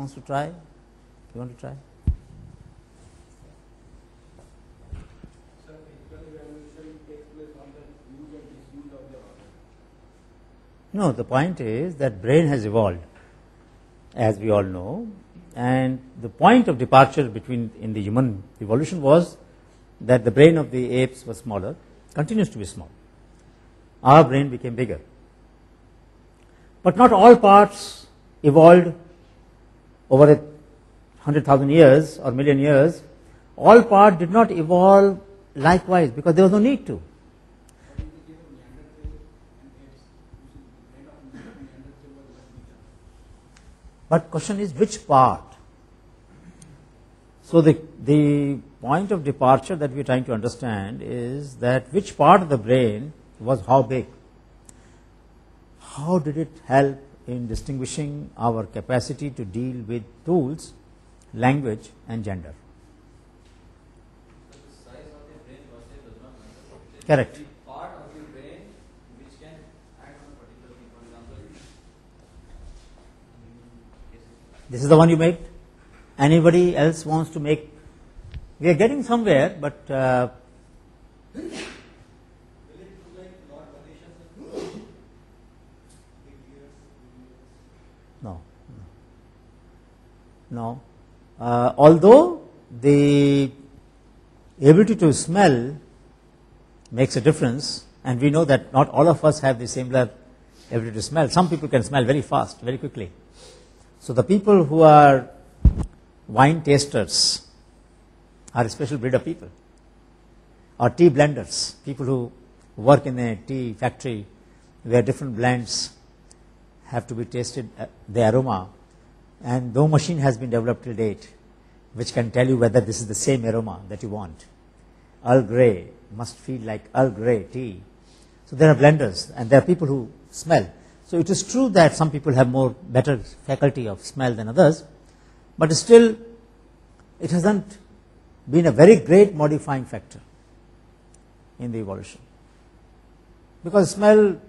wants to try? You want to try? Sir, physical evaluation takes place on the use and disuse of the organ. No, the point is that brain has evolved, as we all know, and the point of departure between in the human evolution was that the brain of the apes was smaller, continues to be small. Our brain became bigger. But not all parts evolved over 100,000 years or million years. All parts did not evolve likewise because there was no need to. But question is which part? So the point of departure that we are trying to understand is that which part of the brain was how big? How did it help in distinguishing our capacity to deal with tools, language and gender? The size of the brain versus does not matter. Correct. The part of the brain which can act on a particular thing. For example, This is the one you made. Anybody else wants to make? We are getting somewhere, but will it look like lot variations? no. No. Although the ability to smell makes a difference, and we know that not all of us have the similar ability to smell. Some people can smell very fast, very quickly. So the people who are wine tasters are a special breed of people, or tea blenders, people who work in a tea factory where different blends have to be tasted, the aroma, and no machine has been developed till date which can tell you whether this is the same aroma that you want. Earl Grey must feel like Earl Grey tea. So there are blenders and there are people who smell. So it is true that some people have better faculty of smell than others, but still it hasn't been a very great modifying factor in the evolution, because smell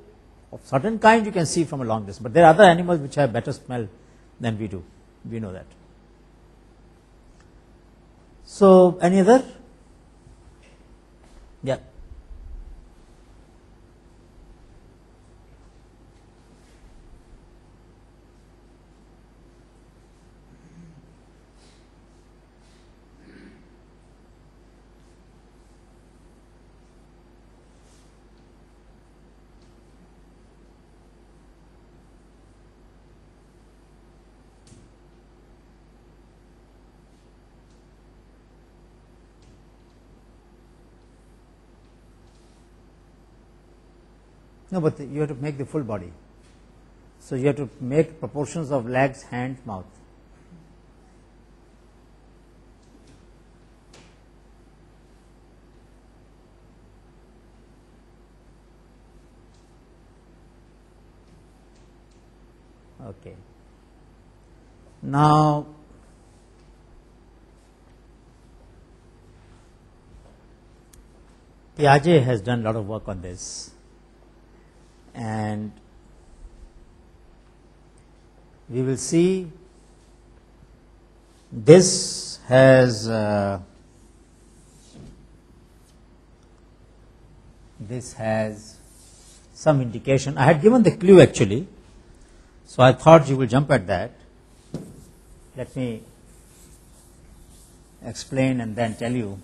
of certain kind you can see from a long distance, but there are other animals which have better smell than we do. We know that. So any other? Yeah. No, but you have to make the full body. So you have to make proportions of legs, hands, mouth. Okay. Now, Piaget has done a lot of work on this, and we will see this has some indication. I had given the clue actually, so I thought you will jump at that. Let me explain and then tell you.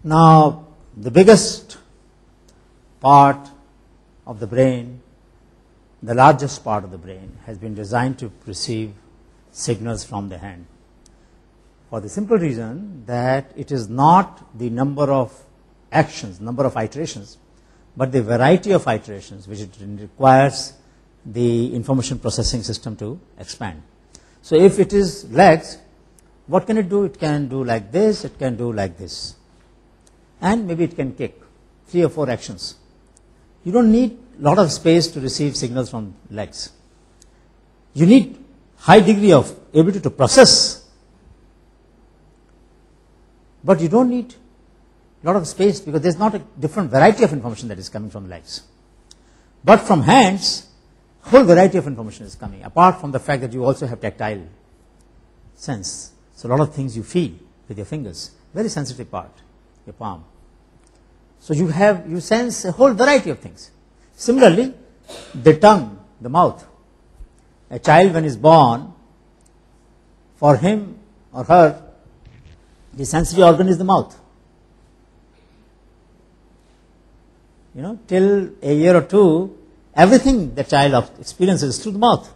Now, the biggest part of the brain, the largest part of the brain, has been designed to receive signals from the hand, for the simple reason that it is not the number of actions, number of iterations, but the variety of iterations which it requires the information processing system to expand. So if it is legs, What can it do? It can do like this, it can do like this, and maybe it can kick 3 or 4 actions. You don't need a lot of space to receive signals from legs. You need high degree of ability to process, but you don't need a lot of space because there's not a different variety of information that is coming from legs. But from hands, whole variety of information is coming, apart from the fact that you also have tactile sense. So a lot of things you feel with your fingers, very sensitive part, your palm. So you sense a whole variety of things. Similarly, the tongue, the mouth. A child when is born, for him or her, the sensory organ is the mouth. Till a year or two, everything the child experiences through the mouth.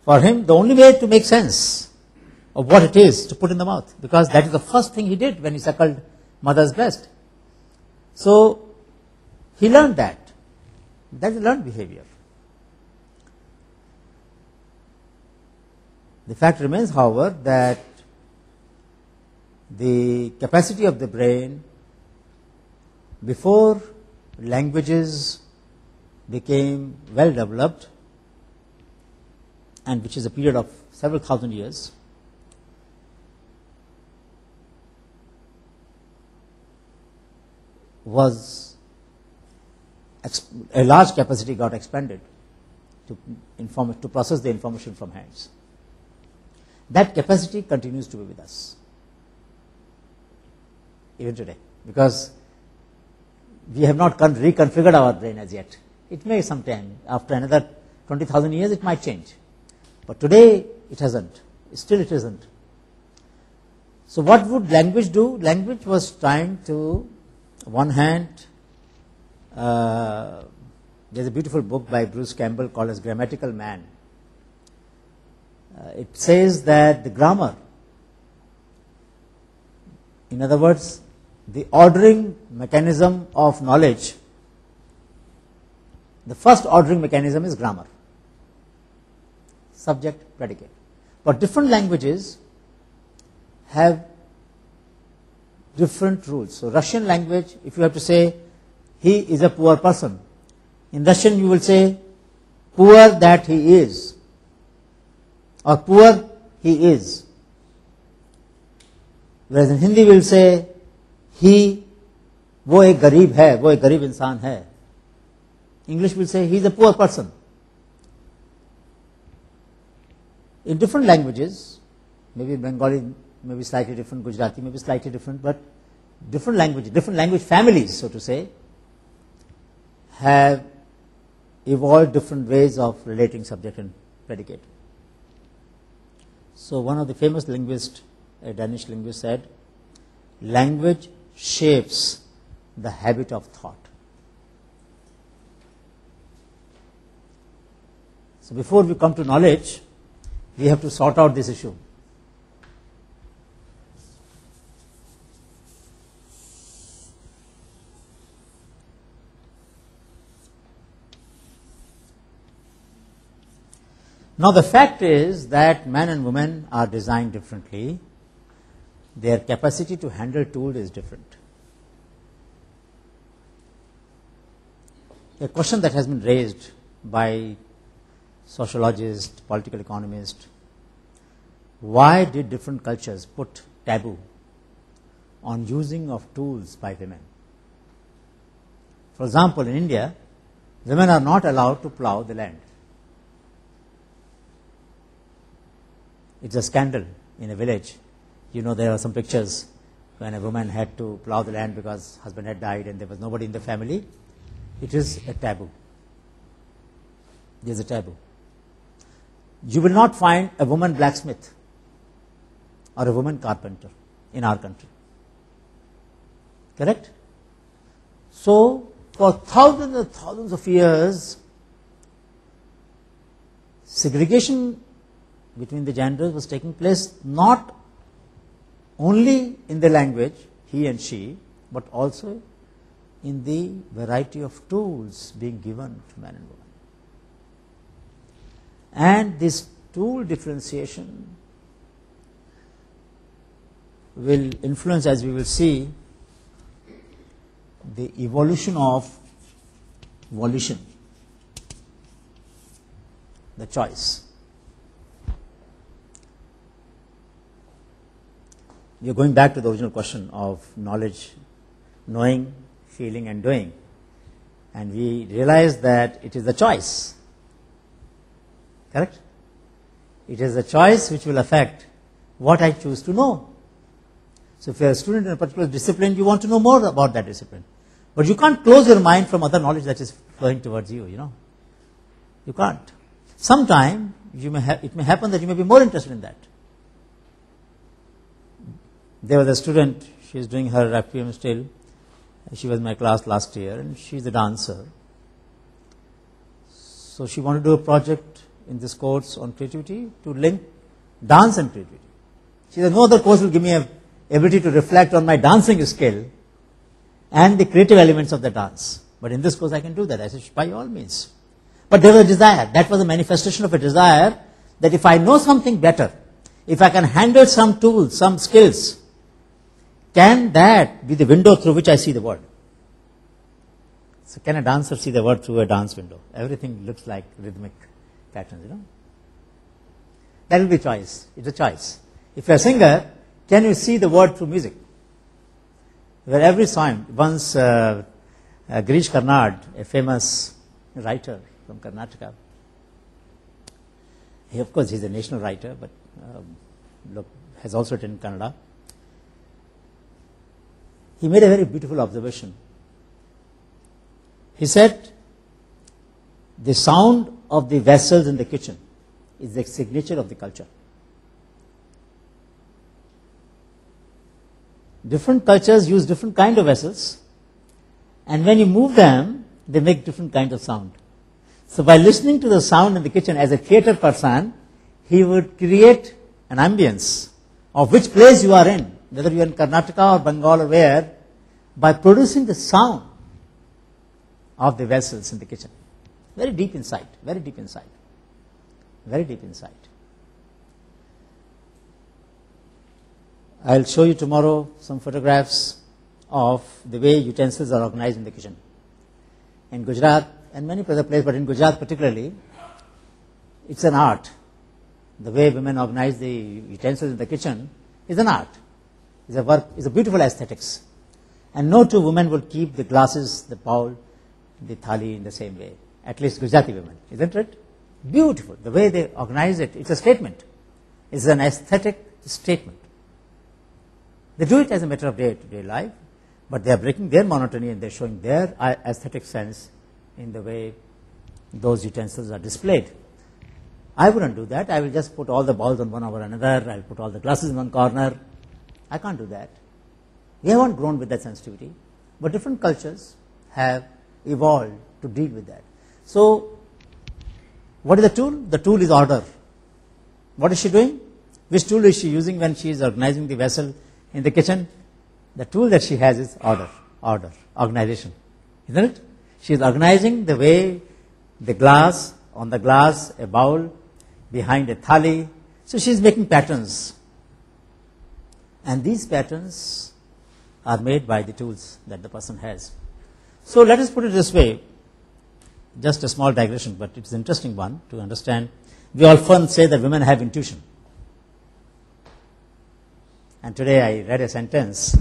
For him, the only way to make sense of what it is to put in the mouth, because that is the first thing he did when he suckled mother's breast. So he learned that. That is learned behavior. The fact remains, however, that the capacity of the brain before languages became well developed, and which is a period of several thousand years, was a large capacity got expanded to process the information from hands. That capacity continues to be with us even today, because we have not reconfigured our brain as yet. It may sometime, after another 20,000 years, it might change. But today, it hasn't. Still it isn't. So what would language do? Language was trying to, on one hand, there's a beautiful book by Bruce Campbell called as Grammatical Man. It says that the grammar, in other words, the ordering mechanism of knowledge, the first ordering mechanism is grammar. Subject, predicate. But different languages have different rules. So Russian language, if you have to say, he is a poor person, in Russian you will say, poor that he is, or poor he is. Whereas in Hindi we will say, he, वो एक गरीब है, वो एक गरीब इंसान है. English will say, he is a poor person. In different languages, maybe Bengali may be slightly different, Gujarati may be slightly different, but different language families, so to say, have evolved different ways of relating subject and predicate. So one of the famous linguists, a Danish linguist, said, language shapes the habit of thought. So before we come to knowledge, we have to sort out this issue. Now the fact is that man and woman are designed differently. Their capacity to handle tools is different. A question that has been raised by sociologists, political economists, why did different cultures put taboo on using of tools by women? For example, in India, women are not allowed to plow the land. It's a scandal in a village. There are some pictures when a woman had to plow the land because husband had died and there was nobody in the family. It is a taboo. There's a taboo. You will not find a woman blacksmith or a woman carpenter in our country. Correct? So, for thousands and thousands of years, segregation between the genders was taking place not only in the language, he and she, but also in the variety of tools being given to man and woman. And this tool differentiation will influence, as we will see, the evolution of volition, the choice. We are going back to the original question of knowledge, knowing, feeling and doing. And we realize that it is the choice. Correct? It is the choice which will affect what I choose to know. So if you are a student in a particular discipline, you want to know more about that discipline. But you can't close your mind from other knowledge that is flowing towards you, you know. You can't. Sometime it may happen that you may be more interested in that. There was a student, she is doing her RPM still. She was in my class last year and she is a dancer. So she wanted to do a project in this course on creativity to link dance and creativity. She said, no other course will give me a ability to reflect on my dancing skill and the creative elements of the dance. But in this course I can do that. I said, by all means. But there was a desire. That was a manifestation of a desire that if I know something better, if I can handle some tools, some skills, can that be the window through which I see the world? So can a dancer see the world through a dance window? Everything looks like rhythmic patterns, you know. That will be choice. It's a choice. If you're a singer, can you see the world through music? Where every song, once Girish Karnad, a famous writer from Karnataka, he, of course, he's a national writer, but has also written in Kannada. He made a very beautiful observation. He said, the sound of the vessels in the kitchen is the signature of the culture. Different cultures use different kind of vessels, and when you move them, they make different kinds of sound. So by listening to the sound in the kitchen, as a theatre person, he would create an ambience of which place you are in, whether you are in Karnataka or Bengal or where, by producing the sound of the vessels in the kitchen. Very deep insight, very deep insight, very deep insight. I'll show you tomorrow some photographs of the way utensils are organized in the kitchen. In Gujarat and many other places, but in Gujarat particularly, it's an art. The way women organize the utensils in the kitchen is an art. It's a work, it's a beautiful aesthetics. And no two women will keep the glasses, the bowl, the thali in the same way. At least Gujarati women, isn't it? Beautiful. The way they organize it, it's a statement. It's an aesthetic statement. They do it as a matter of day-to-day life, but they are breaking their monotony and they're showing their aesthetic sense in the way those utensils are displayed. I wouldn't do that. I will just put all the balls on one over another. I'll put all the glasses in one corner. I can't do that. We haven't grown with that sensitivity, but different cultures have evolved to deal with that. So, what is the tool? The tool is order. What is she doing? Which tool is she using when she is organizing the vessel in the kitchen? The tool that she has is order, organization. Isn't it? She is organizing the way the glass, on the glass, a bowl, behind a thali. So she is making patterns. And these patterns are made by the tools that the person has. So let us put it this way, just a small digression, but it's an interesting one to understand. We often say that women have intuition. And today I read a sentence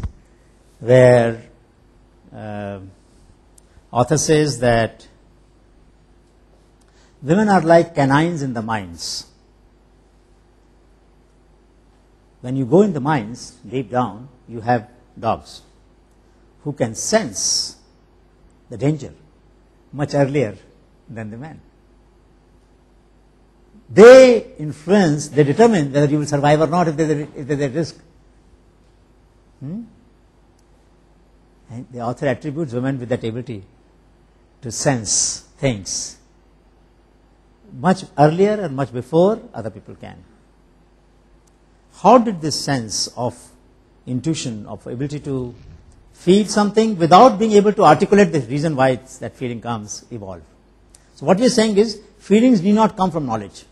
where author says that women are like canines in the mines. When you go in the mines, deep down, you have dogs who can sense the danger much earlier than the man. They influence, they determine whether you will survive or not if there's a risk. And the author attributes women with that ability to sense things much earlier and much before other people can. How did this sense of intuition, of ability to feel something without being able to articulate the reason why that feeling comes, evolve? So what we are saying is, feelings need not come from knowledge.